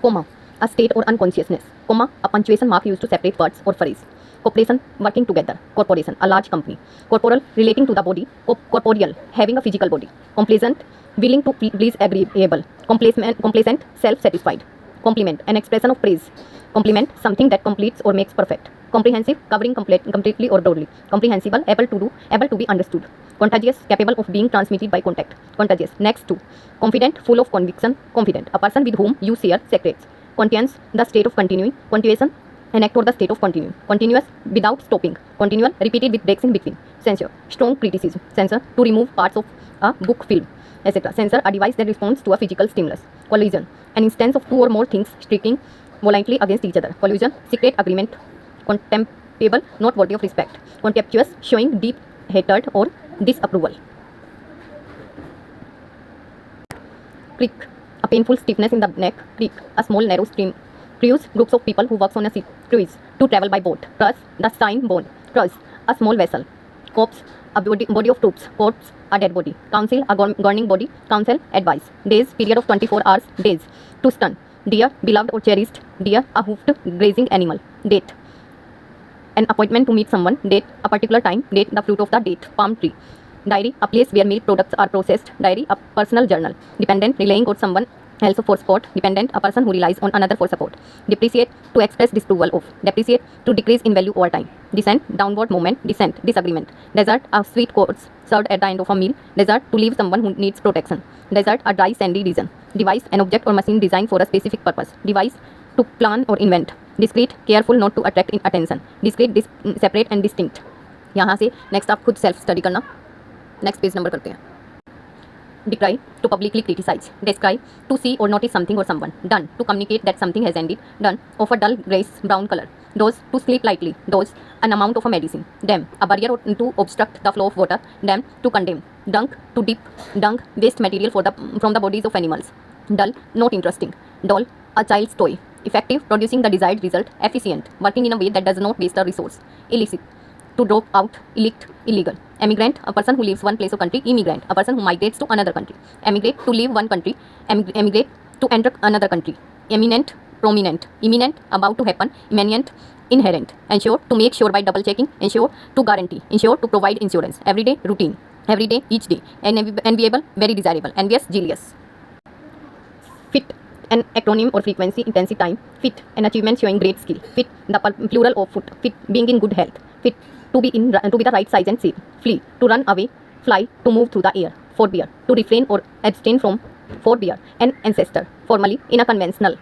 Comma, a state or unconsciousness. Comma, a punctuation mark used to separate words or phrase. Corporation, working together. Corporation, a large company. Corporal, relating to the body. Corporeal, having a physical body. Complacent, willing to please, agreeable. Complacent, self-satisfied. Compliment, an expression of praise. Complement, something that completes or makes perfect. Comprehensive, covering completely or broadly. Comprehensible, able to be understood. Contagious, capable of being transmitted by contact. Contagious, next to. Confident, full of conviction. Confident, a person with whom you share secrets. Continuance, the state of continuing. Continuation, an act or the state of continuing. Continuous, without stopping. Continual, repeated with breaks in between. Censure, strong criticism. Censor, to remove parts of a book, film, etc. Censor, a device that responds to a physical stimulus. Collision, an instance of two or more things striking violently against each other. Collusion, secret agreement. Contemptible, not worthy of respect. Contemptuous, showing deep hatred or disapproval. Creek, a painful stiffness in the neck. Creek, a small narrow stream. Cruise, groups of people who works on a cruise to travel by boat. Truss, the sign bone. Truss, a small vessel. Corpse, a body of troops. Corpse, a dead body. Council, a governing body. Council, advice. Days, period of 24 hours. Days, to stun. Deer, beloved or cherished. Deer, a hoofed grazing animal. Date, an appointment to meet someone. Date, a particular time. Date, the fruit of the date palm tree. Diary, a place where milk products are processed. Diary, a personal journal. Dependent, relying on someone else for support. Dependent, a person who relies on another for support. Depreciate, to express disapproval of. Depreciate, to decrease in value over time. Descent, downward movement. Descent, disagreement. Desert, a sweet course served at the end of a meal. Desert, to leave someone who needs protection. Desert, a dry sandy region. Device, an object or machine designed for a specific purpose. Device, to plan or invent. Discrete, careful not to attract attention. Discrete, separate and distinct. यहाँ से next आप खुद self study करना. Next page number करते हैं. Decry, to publicly criticize. Describe, to see or notice something or someone. Done, to communicate that something has ended. Done, of a dull grayish brown color. Dose, to sleep lightly. Dose, an amount of a medicine. Dam, a barrier to obstruct the flow of water. Dam, to condemn. Dunk, to dip. Dung, waste material from the bodies of animals. Dull, not interesting. Doll, a child's toy. Effective, producing the desired result. Efficient, working in a way that does not waste a resource. Illicit, to drop out. Illicit, illegal. Emigrant, a person who leaves one place or country. Immigrant, a person who migrates to another country. Emigrate, to leave one country. Emigrate, to enter another country. Eminent, prominent. Imminent, about to happen. Imminent, inherent. Ensure, to make sure by double checking. Ensure, to guarantee. Ensure, to provide insurance. Everyday, routine. Every day, each day. Enviable, very desirable. Envious, jealous. Fit, an acronym or frequency, intensive time. Fit, an achievement showing great skill. Fit, the plural of foot. Fit, being in good health. Fit, to be the right size and shape. Flee, to run away. Fly, to move through the air. Forbear, to refrain or abstain from. Forebear, an ancestor. Formally, in a conventional.